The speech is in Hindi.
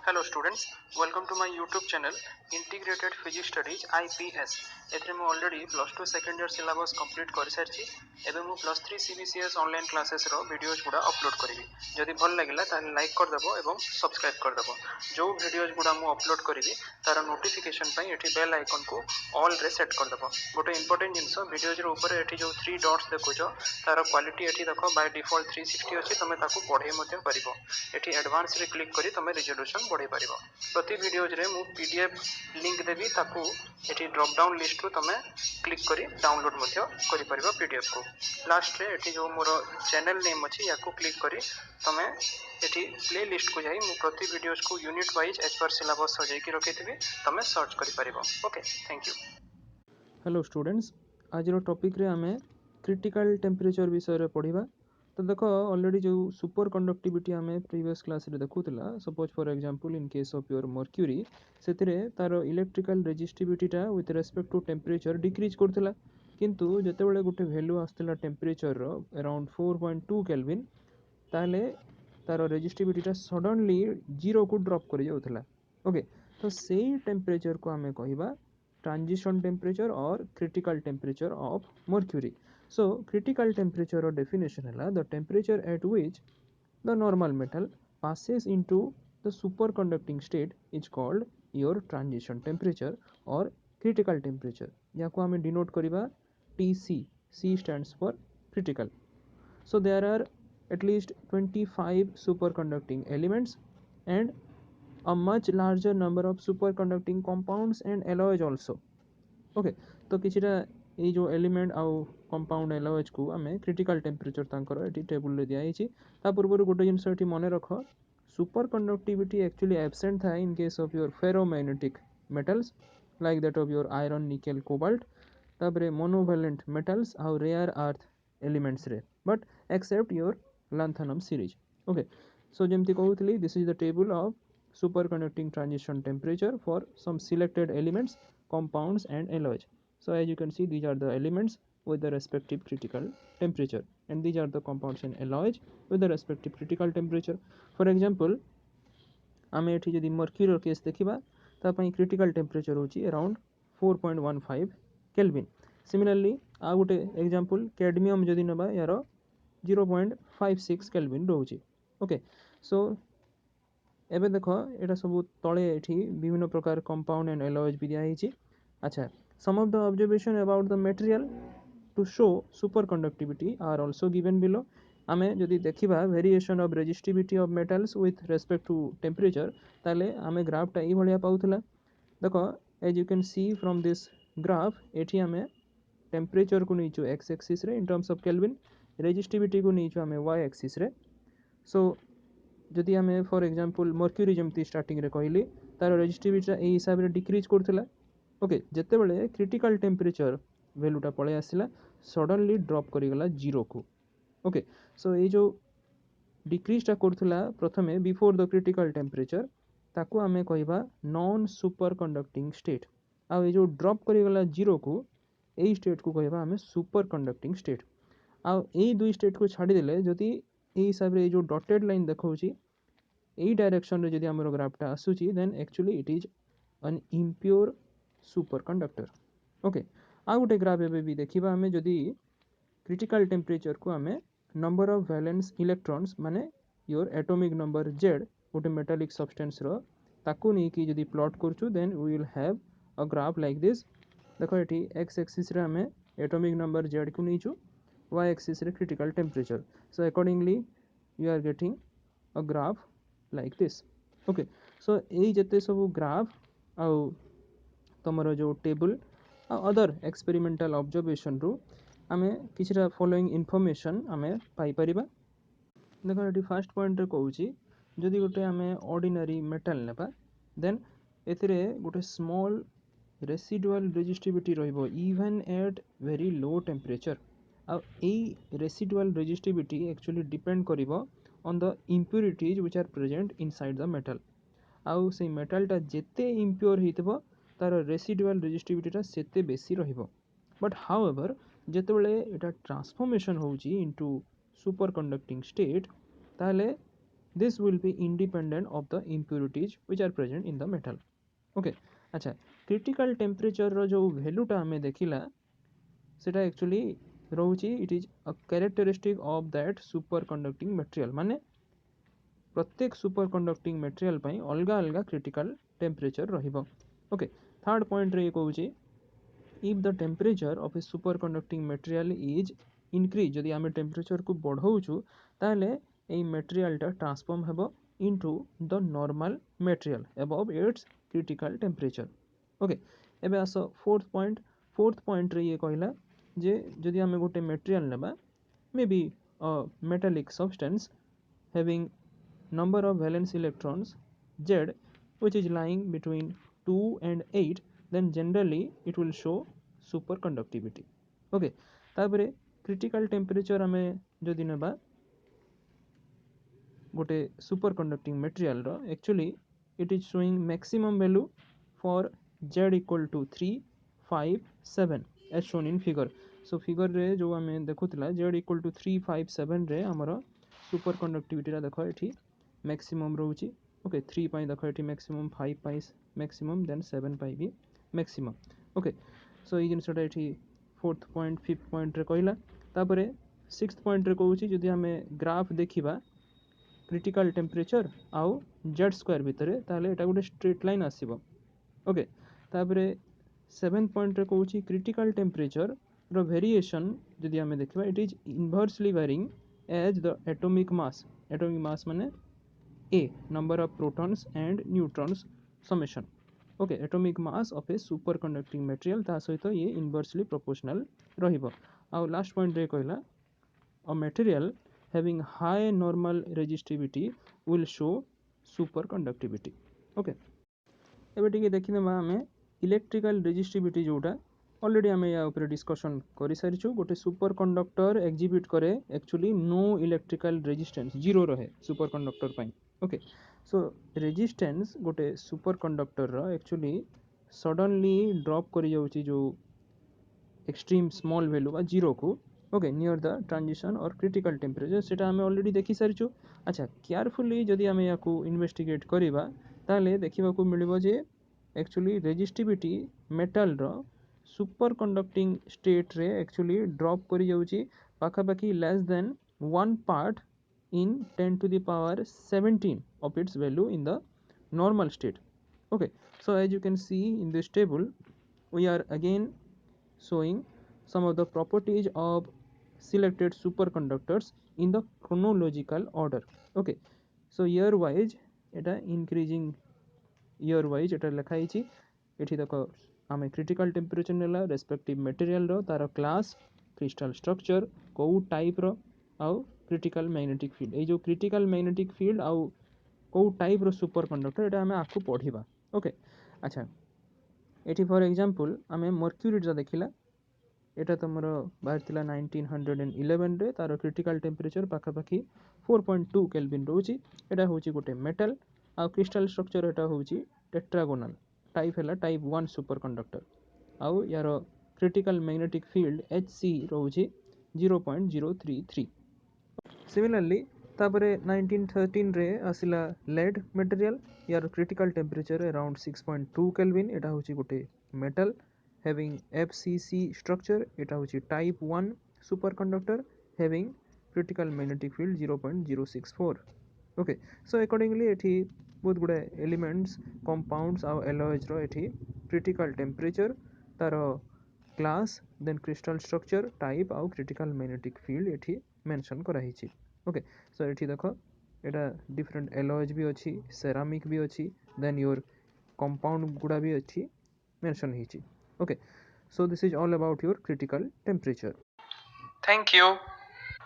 Hello students, welcome to my YouTube channel Integrated Physics Studies IPS. एथरे मु already plus 2 second year syllabus complete कर सारछि एबे मु प्लस 3 CBCS ऑनलाइन क्लासेस रो वीडियोज गुडा अपलोड करिवि जदि भल लागिला ताले लाइक कर देबो एवं सब्सक्राइब कर देबो जो वीडियोज गुडा मु अपलोड करिवि तार नोटिफिकेशन पई एठी बेल आइकन को ऑल रे सेट कर देबो गोटे इंपोर्टेंट जिंस वीडियोज रो ऊपर एठी जो 3 डॉट्स देखुछो तार क्वालिटी एठी देखो बाय डिफॉल्ट 360 अछि तमे ताकू पढे मध्ये परिबो एठी एडवांस रे क्लिक करी तमे रिजोल्यूशन बढ़े परिबो प्रति वीडियोज रे मु पीडीएफ लिंक देबी ताकू एठी ड्रॉप डाउन लिस्ट रो तमे क्लिक करी डाउनलोड मध्ये करि परिबो पीडीएफ को लास्ट रे एठी जो मोर चैनल नेम अछि याकू क्लिक करी तमे एठी प्ले लिस्ट को जाई मु प्रति वीडियोज को unit wise as per syllabus सजाई की रखिथिबी तमे सर्च करि परिबो okay thank you. Hello students, आज रो टॉपिक रे हमें क्रिटिकल टेम्परेचर विषय रे पढिबा। तो देखो ऑलरेडी जो सुपर कंडक्टिविटी हमें प्रीवियस क्लास रे देखुतला suppose for example in case of your mercury सेतिरे तार इलेक्ट्रिकल रेजिस्टिविटी टा with respect to temperature decrease करथिला किंतु जेतेबेले गोटे वैल्यू आस्थिला टेम्परेचर रो अराउंड 4.2 केल्विन ताले तार रेजिस्टिविटी टा सडनली जीरो को ड्रॉप कर जाउथला। ओके, तो सेही टेम्परेचर को हमें कहिबा ट्रांजिशन टेम्परेचर और critical temperature of mercury. So critical temperature or definition है the temperature at which the normal metal passes into the superconducting state is called your transition temperature or critical temperature। या को हमें denote करिबा TC, C stands for critical। So there are at least 25 superconducting elements and a much larger number of superconducting compounds and alloys also। Okay, तो किछिटा ए जो एलिमेंट आउ कंपाउंड एलओएच को आमे क्रिटिकल टेम्परेचर तांकर एटी टेबल रे दिया हिची। ता पूर्व गोटे जिंस एटी मने रख सुपर कंडक्टिविटी एक्चुअली एब्सेंट था in case of your ferromagnetic metals like that of your iron nickel cobalt तापरे मोनोवैलेंट मेटल्स आउ रेयर अर्थ एलिमेंट्स रे but except your lanthanum series. Okay, so जेमति कहउतली this is the table of super conducting transition temperature for some selected elements compounds and alloys। So as you can see these are the elements with the respective critical temperature and these are the compounds and alloys with the respective critical temperature। For example आमे एठी जदि मर्क्यूरी रो केस देखिबा ता पई क्रिटिकल टेम्परेचर होची अराउंड 4.15 केल्विन। सिमिलरली आ गोटे एग्जांपल कैडमियम जदि नबा यारो 0.56 केल्विन रहउची। ओके, सो एबे देखो एटा सब तळे एठी विभिन्न प्रकार कंपाउंड एंड एलॉयज भी दिया हिची। अच्छा, some of the observation about the material to show super conductivity are also given below. आमे जदि देखिबा variation of resistivity of metals with respect to temperature ताले आमे ग्राफ टा ई भलिया पाउथला। देखो as you can see from this graph एठी आमे टेम्परेचर को नीचो एक्स एक्सिस रे in terms of kelvin, resistivity को नीचो आमे वाई एक्सिस रे। सो जदि आमे फॉर एग्जांपल मर्क्यूरी जेमती स्टार्टिंग रे कहली तार रेजिस्टिविटी ए हिसाब रे डिक्रीज करथिला। ओके, जते बेले क्रिटिकल टेम्परेचर वैल्यू टा पळे आसिला सडनली ड्रॉप करि गला जीरो को। ओके, सो ए जो डिक्रीज टा करथिला प्रथमे बिफोर द क्रिटिकल टेम्परेचर ताकू आमे कहिबा नॉन सुपर कंडक्टिंग स्टेट। आ ए जो ड्रॉप करि गला जीरो को ए स्टेट को कहिबा आमे सुपर कंडक्टिंग स्टेट। आ ए दुई स्टेट को छाडी देले जदि ए हिसाब रे जो डॉटेड लाइन देखौची ए डायरेक्शन रे जदि हमरो ग्राफटा आसुची then actually it is an impure super conductor. Okay, आ गोटे ग्राफ एबे भी देखिबा हमें जदि क्रिटिकल टेम्परेचर को हमें नंबर ऑफ वैलेंस इलेक्ट्रॉन्स माने योर एटॉमिक नंबर z गोटे मेटालिक सब्सटेंस रो ताकू नै कि जदि प्लॉट करछु then we will have a graph like this. देखो एठी x एक्सिस रे हमें एटॉमिक नंबर z को नीचु, y एक्सिस रे critical temperature. So accordingly you are getting a graph like this। Okay, so ए जते सब ग्राफ आउ तमरो जो टेबल आ अदर एक्सपेरिमेंटल ऑब्जर्वेशन रू आमे किछरा फॉलोइंग इन्फॉर्मेशन आमे पाई परिबा। देखो एटी फर्स्ट पॉइंट रे कहूची जदि गोटे आमे ऑर्डिनरी मेटल नेबा देन एथिरे गोटे स्मॉल रेसिडुअल रेजिस्टिविटी रहइबो even at very low temperature. आ ए रेसिडुअल रेजिस्टिविटी एक्चुअली डिपेंड करिवो on the impurities which are present inside the metal। आउ से मेटल टा जेते इम्प्योर हितबो तार रेसिडुअल रेजिस्टिविटी टा सेते बेसी रहिबो। बट हाउएवर जेते बेले एटा ट्रांसफॉर्मेशन होउची इनटू सुपर कंडक्टिंग स्टेट ताले this will be independent of the impurities which are present in the metal. Okay, अच्छा critical temperature रो जो value टा हमें देखिला सेटा actually रोची it is a characteristic of that superconducting material माने प्रत्येक superconducting material ପାଇଁ ଅଲଗା ଅଲଗା critical temperature ରହିବ. Okay, third point रे ये कहूची if the temperature of a superconducting material is increase जदि आमे temperature को बढ़ाउछु ताले एई material टा transform हेबो into the normal material above its critical temperature. Okay, एबे आसो fourth point रे ये कहला जे जदि आमे गोटे material नेबा maybe a metallic substance having number of valence electrons Z which is lying between 2 and 8, then generally it will show superconductivity. Okay, तापरे critical temperature आमे जदि नेबा गोटे superconducting material row actually it is showing maximum value for Z equal to 3, 5, 7 as shown in figure. So figure रे जो आमे देखुतला Z equal to 3, 5, 7 रे हमरो superconductivity रा देखो एठी maximum रहउची. Okay, 3 पाई देखो एठी maximum, 5 पाई maximum, then 7 पाई भी maximum. Okay, so ये जिनसटा एठी fourth point, fifth point रे कहला. तापरे sixth point रे कहउची जदि हमें ग्राफ देखिबा critical temperature आउ z square भितरे ताले एटा गोटे straight line आसीबो. ओके, तापरे 7th point रे कहउची critical temperature रो variation जदि हमें देखिबा it is inversely varying as the atomic mass माने a number of protons and neutrons summation. Okay, atomic mass of a superconducting material ता सहित ये inversely proportional रहिबो. आउ last point रे कहला a material having high normal resistivity will show superconductivity. Okay, एबे टिके देखिनेबा हमें इलेक्ट्रिकल रेजिस्टिविटी जोटा ऑलरेडी हमें या ऊपर डिस्कशन करि सारिछु. गोटे सुपर कंडक्टर एग्जिबिट करे actually no electrical resistance zero रहे सुपर कंडक्टर पाई. ओके, सो रेजिस्टेंस गोटे सुपर कंडक्टर रो एक्चुअली सडनली ड्रॉप करि जाउची जो एक्सट्रीम स्मॉल वैल्यू बा जीरो को. ओके, नियर द ट्रांजिशन और क्रिटिकल टेम्परेचर सेटा हमें ऑलरेडी देखि सारिछु. अच्छा, केयरफुली जदि हमें याकू इन्वेस्टिगेट करिबा ताले देखिबा को मिलिबो जे एक्चुअली रेजिस्टिविटी मेटल रो सुपर कंडक्टिंग स्टेट रे एक्चुअली ड्रॉप करि जाउची पाखापाखि less than 1 part in 10 to the power 17 of its value in the normal state. Okay, so as you can see in this table we are again showing some of the properties of selected superconductors in the chronological order. Okay, so year wise eta increasing year wise eta lekha hichi. एठी देखो आमे क्रिटिकल टेम्परेचर नेला रेस्पेक्टिव मटेरियल रो तार क्लास क्रिस्टल स्ट्रक्चर को टाइप रो आउ क्रिटिकल मैग्नेटिक फील्ड. ए जो क्रिटिकल मैग्नेटिक फील्ड आउ को टाइप रो सुपर कंडक्टर एटा आमे आखु पढिबा. ओके, अच्छा एठी फॉर एग्जांपल आमे मर्क्यूरी जा देखिला. एटा तमर बाहर थिला 1911 रे. तार क्रिटिकल टेम्परेचर पाखापाखि 4.2 केल्विन रोची. एटा होची गोटे मेटल आउ क्रिस्टल स्ट्रक्चर एटा होची टेट्रागोनल. टाइप है टाइप 1 सुपर कंडक्टर आउ यार critical magnetic field HC रोची 0.033. Similarly तापरे 1913 रे आसिला लेड मटेरियल. यार क्रिटिकल टेम्परेचर अराउंड 6.2 केल्विन. एटा होची गोटे मेटल having FCC structure. एटा होची type 1 super conductor having critical magnetic field 0.064. Okay, so accordingly एठी बहुत गुडे एलिमेंट्स कंपाउंड्स आउ एलॉयज रो एठी क्रिटिकल टेम्परेचर तार class then crystal structure type आउ क्रिटिकल मैग्नेटिक फील्ड एठी मेंशन करा हिची. ओके, सो एठी देखो एटा डिफरेंट एलॉयज भी अछि, सेरामिक भी अछि, देन योर कंपाउंड गुडा भी अछि मेंशन हिची. Okay, so this is all about your critical temperature. Thank you.